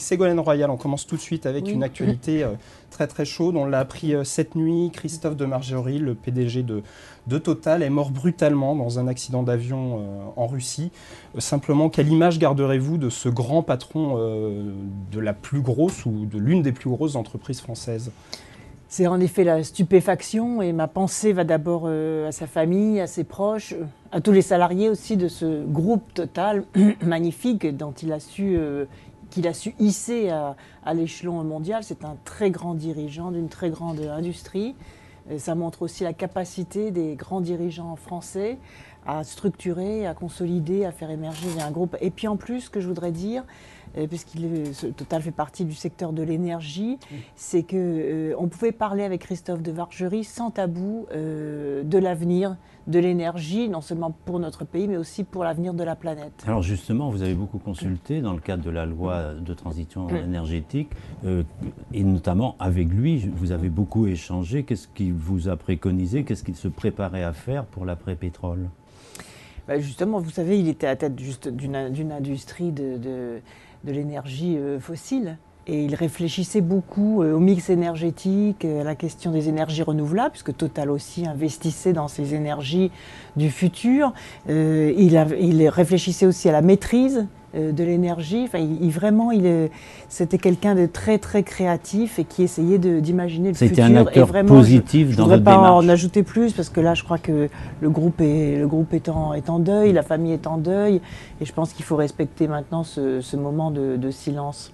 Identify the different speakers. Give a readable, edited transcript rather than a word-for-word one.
Speaker 1: Ségolène Royal, on commence tout de suite avec une actualité très très chaude. On l'a appris cette nuit, Christophe de Margerie, le PDG de Total, est mort brutalement dans un accident d'avion en Russie. Simplement, quelle image garderez-vous de ce grand patron de la plus grosse ou de l'une des plus grosses entreprises françaises ?
Speaker 2: C'est en effet la stupéfaction et ma pensée va d'abord à sa famille, à ses proches, à tous les salariés aussi de ce groupe Total magnifique dont qu'il a su hisser à l'échelon mondial. C'est un très grand dirigeant d'une très grande industrie. Et ça montre aussi la capacité des grands dirigeants français à structurer, à consolider, à faire émerger un groupe. Et puis en plus, ce que je voudrais dire, Total fait partie du secteur de l'énergie, c'est qu'on pouvait parler avec Christophe de Margerie sans tabou de l'avenir de l'énergie, non seulement pour notre pays, mais aussi pour l'avenir de la planète.
Speaker 3: Alors justement, vous avez beaucoup consulté dans le cadre de la loi de transition énergétique, et notamment avec lui, vous avez beaucoup échangé. Qu'est-ce qu'il vous a préconisé? Qu'est-ce qu'il se préparait à faire pour l'après-pétrole?
Speaker 2: Justement, vous savez, il était à la tête d'une industrie de l'énergie fossile. Et il réfléchissait beaucoup au mix énergétique, à la question des énergies renouvelables, puisque Total aussi investissait dans ces énergies du futur. Il réfléchissait aussi à la maîtrise de l'énergie. Enfin, c'était quelqu'un de très très créatif et qui essayait d'imaginer le futur.
Speaker 3: C'était un acteur positif dans votre démarche. Je ne voudrais pas
Speaker 2: en ajouter plus, parce que là, je crois que le groupe est en deuil, la famille est en deuil, et je pense qu'il faut respecter maintenant ce moment de silence.